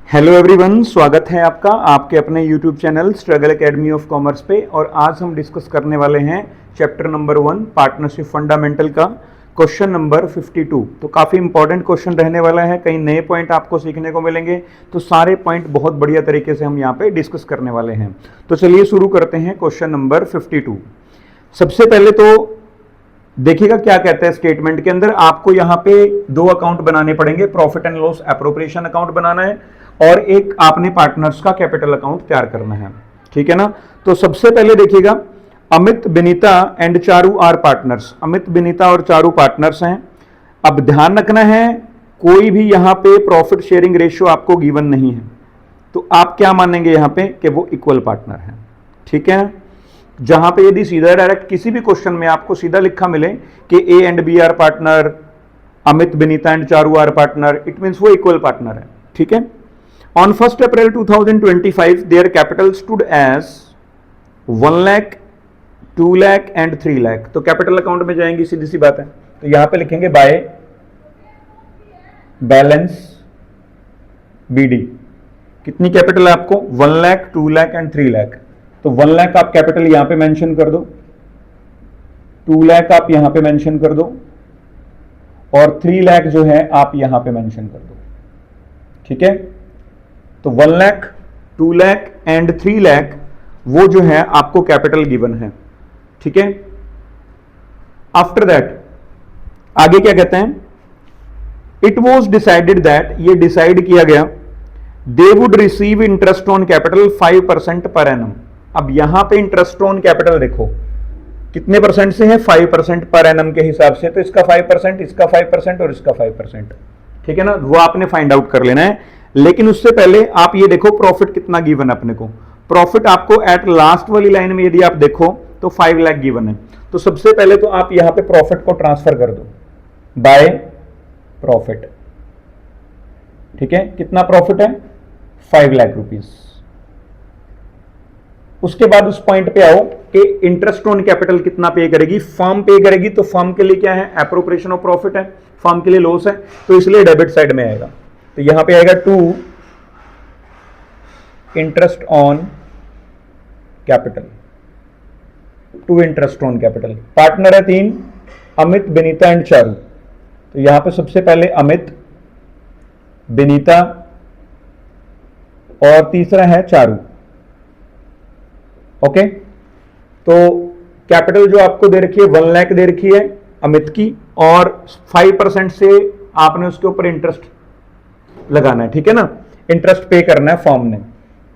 Hello everyone, स्वागत है आपका आपके अपने YouTube channel struggle academy of commerce पे। और आज हम डिस्कस करने वाले हैं चैप्टर नंबर 1 पार्टनरशिप फंडामेंटल का क्वेश्चन नंबर 52। तो काफ़ी इंपॉर्टेंट क्वेश्चन रहने वाला है, कई नए पॉइंट आपको सीखने को मिलेंगे। तो सारे पॉइंट बहुत बढ़िया तरीके से हम यहाँ पे डिस्कस करने वाले हैं। तो चलिए शुरू करते हैं क्वेश्चन नंबर 52। सबसे पहले तो देखिएगा क्या कहता है स्टेटमेंट के अंदर। आपको यहाँ पे दो अकाउंट बनाने पड़ेंगे, profit and loss appropriation account बनाना है और एक आपने पार्टनर्स का कैपिटल अकाउंट तैयार करना है, ठीक है ना। तो सबसे पहले देखिएगा, Amit, Vinita and Charu are partners. Amit, Vinita और चारू पार्टनर्स हैं। अब ध्यान रखना है, कोई भी यहां पे प्रॉफिट शेयरिंग रेशियो आपको गिवन नहीं है, तो आप क्या मानेंगे यहां पे कि वो इक्वल पार्टनर है, ठीक है। जहां पे यदि सीधा डायरेक्ट किसी भी क्वेश्चन में आपको सीधा लिखा मिले कि A and B are partner, Amit, Vinita and Charu are partner, it means वो इक्वल पार्टनर है, ठीक है। On 1st April 2025, their capital stood as 1 lakh, 2 lakh and 3 lakh। तो कैपिटल अकाउंट में जाएंगी, सीधी सी बात है। तो यहां पे लिखेंगे बाय बैलेंस बीडी। कितनी कैपिटल है आपको? 1 लाख, 2 लाख एंड 3 लाख। तो 1 लाख आप कैपिटल यहां पे मेंशन कर दो, 2 लाख आप यहां पे मेंशन कर दो और 3 लाख जो है आप यहां पे मेंशन कर दो, ठीक है। तो 1 लाख, 2 लाख एंड 3 लाख वो जो है आपको कैपिटल गिवन है, ठीक है। आफ्टर दैट आगे क्या कहते हैं? इट वॉज डिसाइडेड दैट, ये डिसाइड किया गया, they would receive interest on capital 5% per annum. अब यहां पे इंटरेस्ट ऑन कैपिटल देखो कितने परसेंट से है? 5% पर एनम के हिसाब से। तो इसका 5%, इसका 5% और इसका 5%, ठीक है ना। वो आपने फाइंड आउट कर लेना है। लेकिन उससे पहले आप ये देखो प्रॉफिट कितना गिवन है अपने को। प्रॉफिट आपको एट लास्ट वाली लाइन में यदि आप देखो तो 5 लाख गिवन है। तो सबसे पहले तो आप यहां पे प्रॉफिट को ट्रांसफर कर दो बाय प्रॉफिट, ठीक है। कितना प्रॉफिट है? 5 लाख रुपीस। उसके बाद उस पॉइंट पे आओ कि इंटरेस्ट ऑन कैपिटल कितना पे करेगी? फर्म पे करेगी। तो फर्म के लिए क्या है? एप्रोप्रिएशन ऑफ प्रॉफिट है, फर्म के लिए लॉस है, तो इसलिए डेबिट साइड में आएगा। तो यहां पे आएगा to interest on capital, to interest on capital. Partner है 3, अमित, विनीता एंड चारू। तो यहां पे सबसे पहले अमित, विनीता और तीसरा है चारू, ओके। तो कैपिटल जो आपको दे रखी है 1 लाख दे रखी है अमित की, और 5% से आपने उसके ऊपर इंटरेस्ट लगाना है, ठीक है ना। इंटरेस्ट पे करना है फॉर्म ने।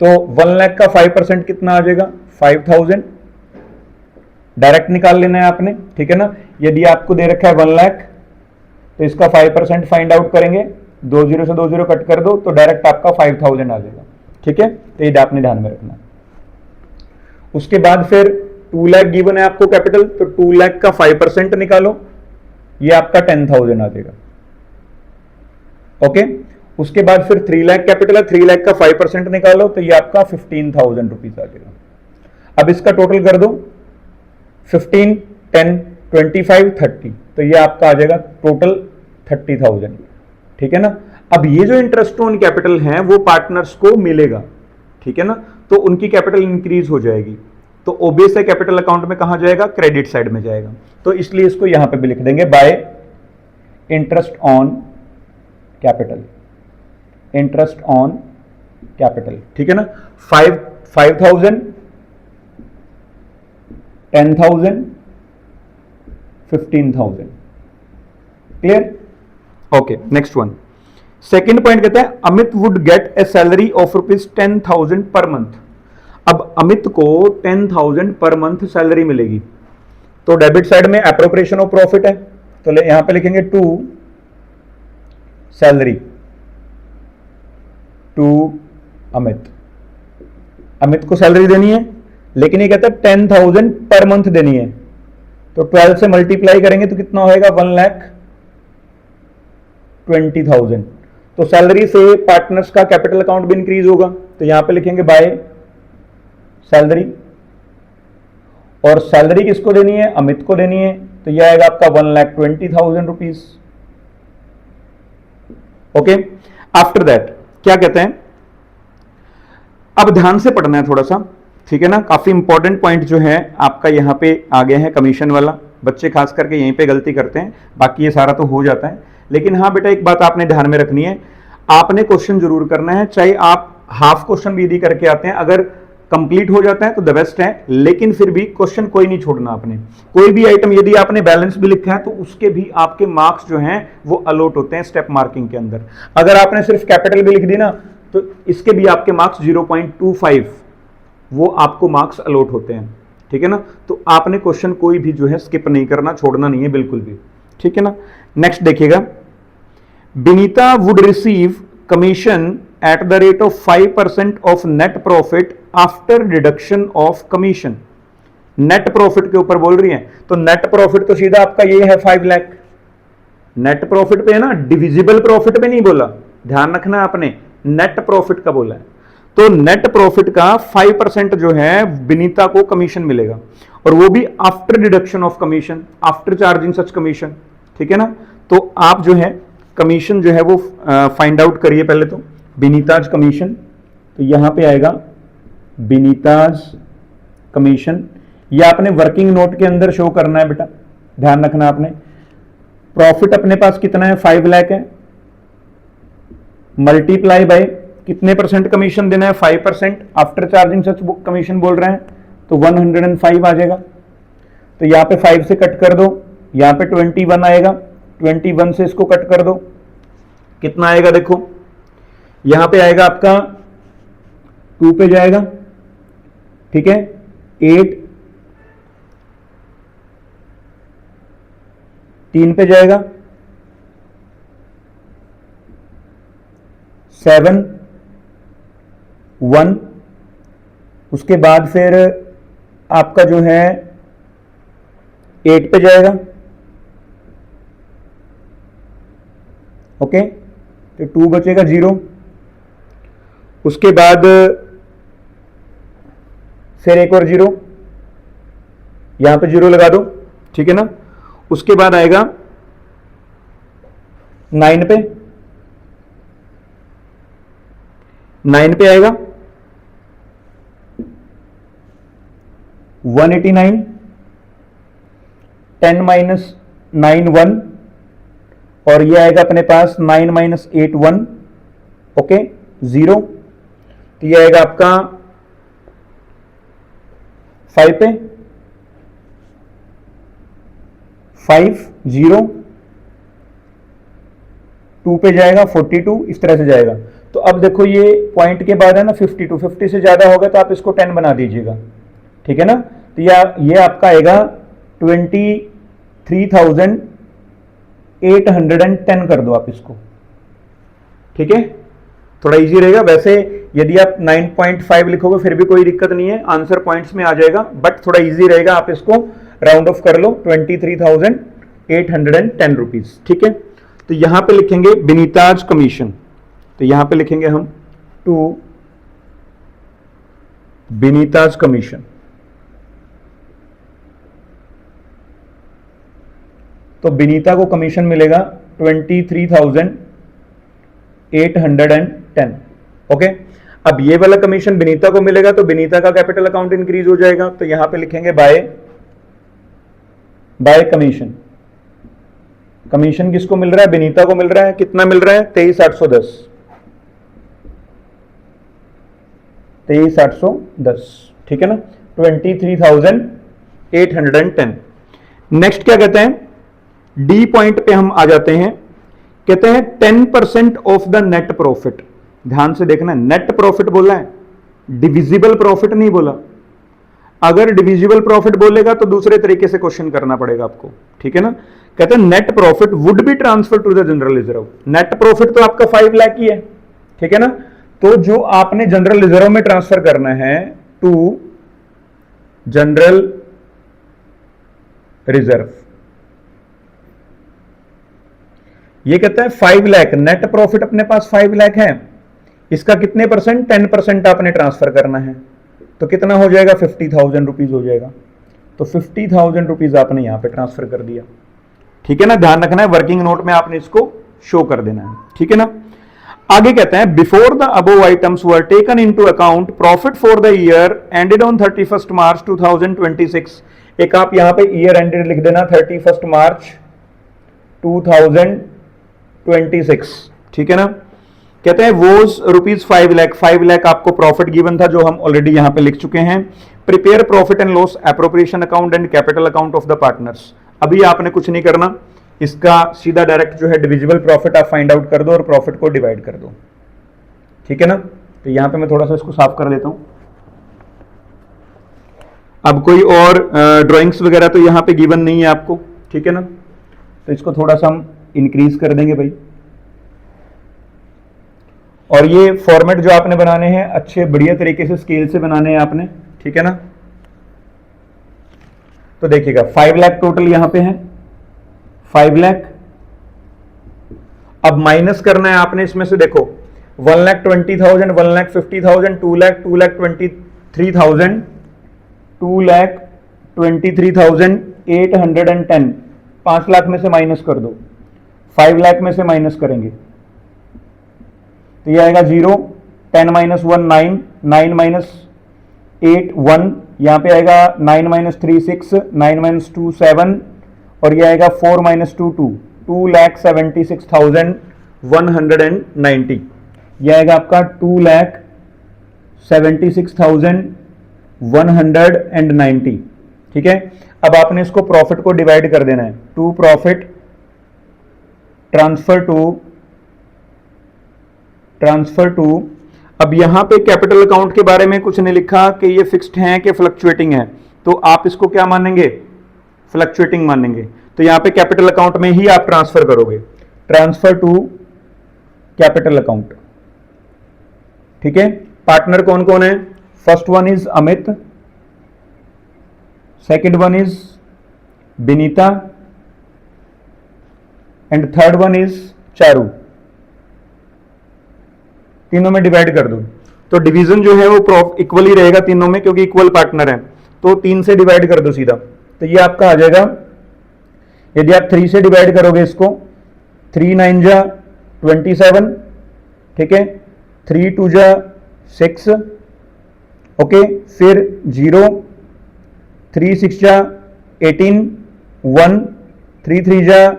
तो 1 लाख का 5% कितना आ जाएगा? 5000 डायरेक्ट निकाल लेना है आपने, ठीक है ना। यदि आपको दे रखा है 1 लाख तो इसका 5% फाइंड आउट करेंगे, 2 0 से 2 0 कट कर दो तो डायरेक्ट आपका 5000 आ जाएगा, ठीक है। तो ये आपने ध्यान में रखना। उसके बाद फिर 2 लाख गिवन है आपको कैपिटल, तो 2 लाख का 5% निकालो, ये आपका 10000 आ जाएगा, ओके। उसके बाद फिर 3 लाख कैपिटल है, 3 लाख का 5% निकालो तो ये आपका 15,000 रुपीज आ जाएगा। अब इसका टोटल कर दो, 15, 10, 25, 30, तो ये आपका आ जाएगा टोटल 30,000, ठीक है ना। अब ये जो इंटरेस्ट ऑन कैपिटल है वो पार्टनर्स को मिलेगा, ठीक है ना। तो उनकी कैपिटल इंक्रीज हो जाएगी। तो ओबियस है कैपिटल अकाउंट में कहां जाएगा? क्रेडिट साइड में जाएगा। तो इसलिए इसको यहां पे भी लिख देंगे bye interest on capital, interest on capital, ठीक है ना। 5,000, 10,000, 15,000, clear? Okay, next one. Second point कहता है Amit would get A salary of ₹10,000 per month. अब अमित को 10,000 पर मंथ सैलरी मिलेगी। तो डेबिट साइड में एप्रोप्रिएशन ऑफ प्रॉफिट है, तो यहां पे लिखेंगे to salary to Amit. Amit को सैलरी देनी है, लेकिन ये कहता है 10,000 पर मंथ देनी है। तो 12 से मल्टीप्लाई करेंगे तो कितना होएगा? 1,20,000। तो सैलरी से पार्टनर्स का कैपिटल अकाउंट भी इंक्रीज होगा। तो यहां पे लिखेंगे बाय सैलरी, और सैलरी किसको देनी है? अमित को देनी है। तो यह आएगा आपका 1,20,000 रुपीज, ओके। आफ्टर दैट क्या कहते हैं? अब ध्यान से पढ़ना है थोड़ा सा, ठीक है ना। काफी इंपॉर्टेंट पॉइंट जो है आपका यहाँ पे आ गया है, कमीशन वाला। बच्चे खास करके यहीं पे गलती करते हैं, बाकी ये सारा तो हो जाता है। लेकिन हाँ बेटा, एक बात आपने ध्यान में रखनी है, आपने क्वेश्चन जरूर करना है, चाहे आप हाफ क्वेश्चन भी यदि करके आते हैं, अगर कंप्लीट हो जाता है तो द बेस्ट है, लेकिन फिर भी क्वेश्चन कोई नहीं छोड़ना आपने। कोई भी आइटम यदि आपने बैलेंस भी लिखा है तो उसके भी आपके मार्क्स जो हैं वो अलॉट होते हैं स्टेप मार्किंग के अंदर। अगर आपने सिर्फ कैपिटल भी लिख दी ना तो इसके भी आपके मार्क्स 0.25 वो आपको मार्क्स अलॉट होते हैं, ठीक है ना। तो आपने क्वेश्चन कोई भी जो है स्किप नहीं करना, छोड़ना नहीं है बिल्कुल भी, ठीक है ना। नेक्स्ट देखिएगा, Binita would receive commission at the rate of 5% of net profit after deduction of commission. Net profit के ऊपर बोल रही है, तो नेट प्रॉफिट तो सीधा आपका ये है 5 लाख। नेट प्रॉफिट पे है ना, डिविजिबल प्रॉफिट पे नहीं बोला, ध्यान रखना आपने, नेट प्रॉफिट का बोला है। तो नेट प्रॉफिट का 5% जो है बिनीता को कमीशन मिलेगा, और वो भी after deduction of commission, after charging such commission, ठीक है ना। तो आप जो है कमीशन जो है वो फाइंड आउट करिए पहले तो, बिनीताज कमीशन। तो यहां पे आएगा बिनीताज कमीशन, ये आपने वर्किंग नोट के अंदर शो करना है बेटा, ध्यान रखना आपने। प्रॉफिट अपने पास कितना है, 5 लाख है, मल्टीप्लाई बाय कितने परसेंट कमीशन देना है, 5%, आफ्टर चार्जिंग सच कमीशन बोल रहे हैं, तो 105 आ जाएगा। तो यहां पे 5 से कट कर दो, यहां पे 21 आएगा, 21 से इसको कट कर दो, कितना आएगा देखो, यहां पे आएगा आपका 2 पे जाएगा, ठीक है, 8, 3 पे जाएगा, 7, 1, उसके बाद फिर आपका जो है 8 पे जाएगा, ओके, तो 2 बचेगा 0, उसके बाद फिर एक और 0, यहां पे 0 लगा दो, ठीक है ना। उसके बाद आएगा 9 पे, 9 पे आएगा 189, 10 माइनस 9 1, और ये आएगा अपने पास 9 माइनस 8 1, ओके, 0। तो ये आएगा आपका 5 पे, 5 0, 2 पे जाएगा 42, इस तरह से जाएगा। तो अब देखो ये पॉइंट के बाद है ना 52, 50 से ज्यादा होगा तो आप इसको 10 बना दीजिएगा, ठीक है ना। तो ये आपका आएगा 23,810 कर दो आप इसको, ठीक है, थोड़ा इजी रहेगा। वैसे यदि आप 9.5 लिखोगे फिर भी कोई दिक्कत नहीं है, आंसर पॉइंट्स में आ जाएगा, बट थोड़ा इजी रहेगा, आप इसको राउंड ऑफ कर लो 23,810 रुपीज, ठीक है। तो यहां पे लिखेंगे बिनीताज कमीशन, तो यहां पे लिखेंगे हम टू बिनीताज कमीशन। तो बिनीता को कमीशन मिलेगा 23,810, ओके। अब ये वाला कमीशन बिनीता को मिलेगा तो बिनीता का कैपिटल अकाउंट इंक्रीज हो जाएगा, तो यहां पे लिखेंगे बाय कमीशन। कमीशन किसको मिल रहा है, बिनीता को मिल रहा है, कितना मिल रहा है 23,810, 23,810, ठीक है ना, 23,810। नेक्स्ट क्या कहते हैं, डी पॉइंट पे हम आ जाते हैं, कहते हैं 10% ऑफ द नेट प्रॉफिट। ध्यान से देखना, नेट प्रॉफिट बोला है, डिविजिबल प्रॉफिट नहीं बोला। अगर डिविजिबल प्रॉफिट बोलेगा तो दूसरे तरीके से क्वेश्चन करना पड़ेगा आपको, ठीक है ना। कहते हैं net profit would be transfer to the general reserve. Net profit तो आपका 5 लाख ही है, ठीक है ना। तो जो आपने जनरल रिजर्व में ट्रांसफर करना है टू जनरल रिजर्व, ये कहता है 5 लाख, नेट प्रॉफिट अपने पास 5 लाख है, इसका कितने परसेंट, 10% आपने ट्रांसफर करना है, तो कितना हो जाएगा 50,000 रुपीज हो जाएगा। तो 50,000 रुपीज आपने यहां पे ट्रांसफर कर दिया, ठीक है ना। ध्यान रखना है वर्किंग नोट में आपने इसको शो कर देना है, ठीक है ना। आगे कहते हैं before the above items were taken into account profit for the year ended on 31 मार्च 2026। एक आप यहां पे ईयर एंडेड लिख देना 31 मार्च 2026, ठीक है ना। कहते हैं वोज रुपीज 5 लाख आपको प्रॉफिट गिवन था, जो हम ऑलरेडी यहां पे लिख चुके हैं। Prepare profit and loss appropriation account and capital account of the partners. अभी आपने कुछ नहीं करना, इसका सीधा डायरेक्ट जो है डिविजिबल प्रॉफिट आप फाइंड आउट कर दो और प्रॉफिट को डिवाइड कर दो, ठीक है ना। तो यहां पे मैं थोड़ा सा इसको साफ कर देता हूं। अब कोई और ड्राइंग्स वगैरह तो यहां पे गिवन नहीं है आपको, ठीक है ना। तो इसको थोड़ा सा हम इंक्रीज कर देंगे भाई। और ये फॉर्मेट जो आपने बनाने हैं अच्छे बढ़िया तरीके से स्केल से बनाने हैं आपने, ठीक है ना। तो देखिएगा 5 लाख टोटल यहां पे है, 5 लाख। अब माइनस करना है आपने इसमें से, देखो 1,20,000, 1,50,000, 2 लाख, 2,23,000, 2,23,810। 5 लाख में से माइनस कर दो, 5 लाख में से माइनस करेंगे तो ये आएगा 0, 10 माइनस 1 9, 9 माइनस 8 1, यहां पे आएगा 9 माइनस 3 6, 9 माइनस 2 7, और ये आएगा 4 माइनस 2 2, 2,76,190। यह आएगा आपका 2,76,190, ठीक है। अब आपने इसको प्रॉफिट को डिवाइड कर देना है, टू प्रॉफिट ट्रांसफर टू। अब यहां पे कैपिटल अकाउंट के बारे में कुछ नहीं लिखा कि ये फिक्स्ड है कि फ्लक्चुएटिंग है, तो आप इसको क्या मानेंगे, फ्लक्चुएटिंग मानेंगे। तो यहां पे कैपिटल अकाउंट में ही आप ट्रांसफर करोगे, ट्रांसफर टू कैपिटल अकाउंट, ठीक है। पार्टनर कौन कौन है, first one is Amit, second one is Binita and third one is Charu. तीनों में डिवाइड कर दो तो डिवीजन जो है वो इक्वल ही रहेगा तीनों में, क्योंकि इक्वल पार्टनर है। तो 3 से डिवाइड कर दो सीधा, तो ये आपका आ जाएगा। यदि आप 3 से डिवाइड करोगे इसको, 3 9 जा 27, ठीक है, 3 2 जा 6, ओके, फिर 0, 3 6 जा 18, 1 3 3 जा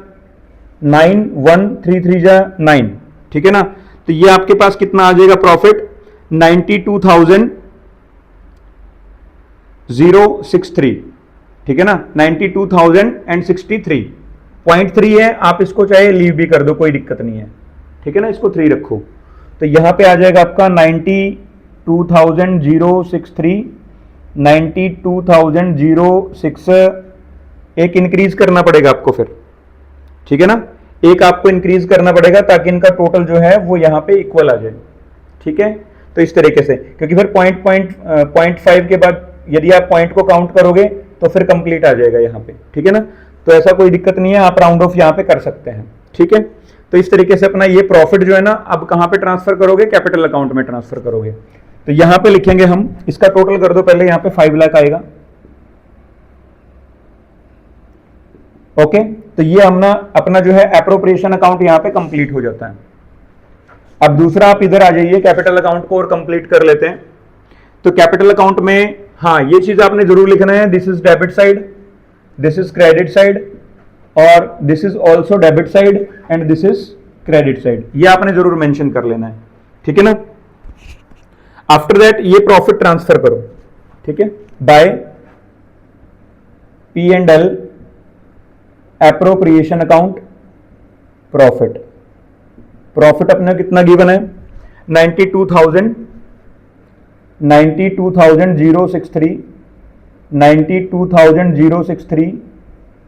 9, 1 3 3 जा 9, ठीक है ना। तो ये आपके पास कितना आ जाएगा प्रॉफिट, 92,063, ठीक है ना, 92,063.3 है। आप इसको चाहे लीव भी कर दो, कोई दिक्कत नहीं है, ठीक है ना, इसको 3 रखो। तो यहां पे आ जाएगा आपका 92,063, 92,006। एक इंक्रीज करना पड़ेगा आपको फिर, ठीक है ना, एक आपको इंक्रीज करना पड़ेगा ताकि इनका टोटल जो है वो यहां पे इक्वल आ जाए, ठीक है। तो इस तरीके से, क्योंकि फिर 0.5 के बाद यदि आप पॉइंट को काउंट करोगे तो फिर कंप्लीट आ जाएगा यहां पे, ठीक है ना। तो ऐसा कोई दिक्कत नहीं है, आप राउंड ऑफ यहां पे कर सकते हैं, ठीक है। तो इस तरीके से अपना ये प्रॉफिट जो है ना, अब कहां पे ट्रांसफर करोगे, कैपिटल अकाउंट में ट्रांसफर करोगे। तो यहां पे लिखेंगे हम, इसका टोटल कर दो पहले, यहां पे 5 लाख आएगा, ओके। तो ये अपना जो है एप्रोप्रिएशन अकाउंट यहां पे कंप्लीट हो जाता है। अब दूसरा आप इधर आ जाइए, कैपिटल अकाउंट को और कंप्लीट कर लेते हैं। तो कैपिटल अकाउंट में हाँ, ये चीज आपने जरूर लिखना है, this is debit side, this is credit side, और this is also debit side and this is credit side. ये आपने जरूर मेंशन कर लेना है, ठीक है ना। आफ्टर दैट ये प्रॉफिट ट्रांसफर करो, ठीक है, by P&L appropriation account profit. Profit अपना कितना गिवन है, 92,000, 92,063, 92,063,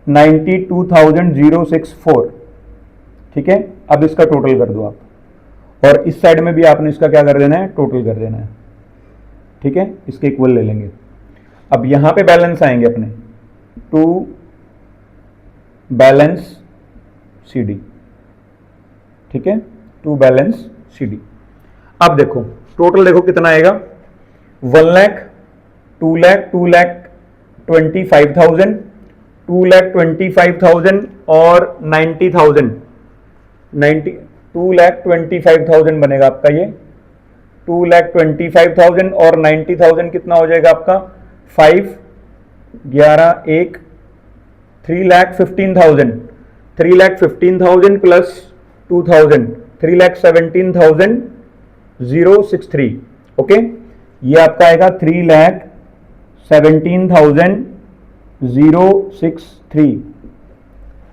92,064, ठीक है। अब इसका टोटल कर दो आप, और इस साइड में भी आपने इसका क्या कर देना है, टोटल कर देना है, ठीक है, इसके इक्वल ले लेंगे। अब यहां पे बैलेंस आएंगे अपने, टू बैलेंस CD, ठीक है, टू बैलेंस CD। अब देखो टोटल देखो कितना आएगा, 1 लाख, 2 लाख, 2,25,000, 2,25,000 और 90,000, 2,25,000 बनेगा आपका ये 2,25,000 और 90,000 कितना हो जाएगा आपका 5 11 1 3,15,000 3,15,000 प्लस 2,000 3,17,063 ओके ये आपका आएगा 3,17,063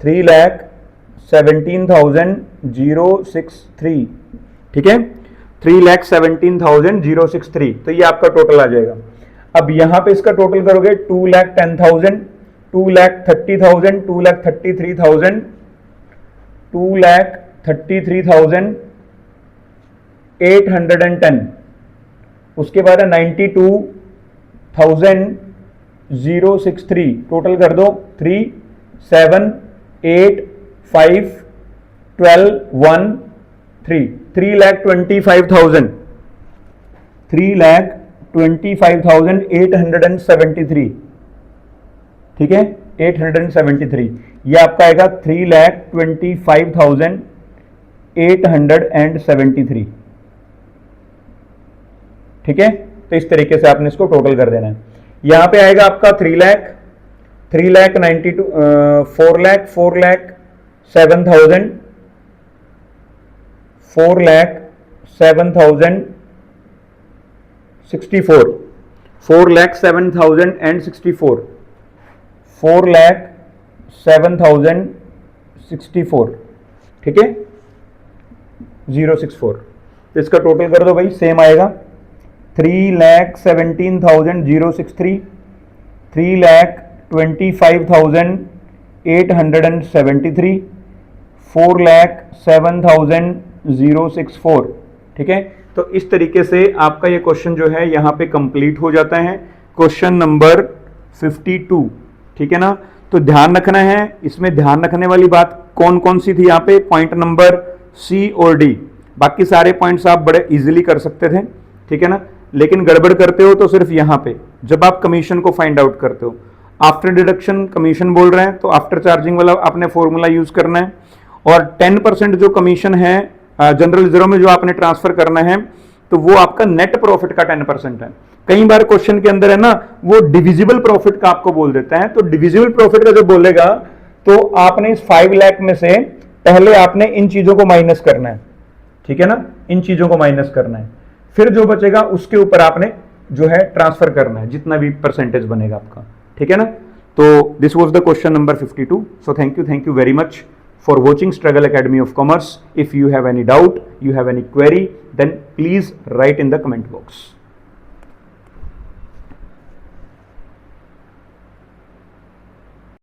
3,17,063 ठीक है 3,17,063 तो ये आपका टोटल आ जाएगा। अब यहां पे इसका टोटल करोगे 2,10,000 2,30,000 2,33,000 2,33,810 उसके बाद 92,063 टोटल कर दो 3 7 8 5 12 1 3 3,25,000 3,25,873 ठीक है 873 ये आपका आएगा 3,25,873 ठीक है तो इस तरीके से आपने इसको टोटल कर देना है। यहां पे आएगा आपका 3,92 4,07,000 4,07,064 4,07,064 4,07,064 ठीक है 064 तो इसका टोटल कर दो भाई सेम आएगा 3,17,063 3,25,873 4,07,064 ठीक है तो इस तरीके से आपका ये क्वेश्चन जो है यहां पे कंप्लीट हो जाता है क्वेश्चन नंबर 52 ठीक है ना। तो ध्यान रखना है इसमें ध्यान रखने वाली बात कौन कौन सी थी यहाँ पे पॉइंट नंबर सी और डी बाकी सारे पॉइंट्स आप बड़े इजीली कर सकते थे ठीक है ना लेकिन गड़बड़ करते हो तो सिर्फ यहाँ पे जब आप कमीशन को फाइंड आउट करते हो आफ्टर डिडक्शन कमीशन बोल रहे हैं तो आफ्टर चार्जिंग वाला आपने फॉर्मूला यूज करना है और 10% जो कमीशन है जनरल रिजर्व में जो आपने ट्रांसफर करना है तो वो आपका नेट प्रॉफिट का 10% है। कई बार क्वेश्चन के अंदर है ना वो डिविजिबल प्रॉफिट का आपको बोल देता है तो डिविजिबल प्रॉफिट का जब बोलेगा तो आपने इस 5 लाख में से पहले आपने इन चीजों को माइनस करना है ठीक है ना इन चीजों को माइनस करना है फिर जो बचेगा उसके ऊपर आपने जो है ट्रांसफर करना है जितना भी परसेंटेज बनेगा आपका ठीक है ना। तो this was the question number 52 so thank you very much for watching Struggle Academy of Commerce. If you have any doubt, you have any query, then please write in the comment box.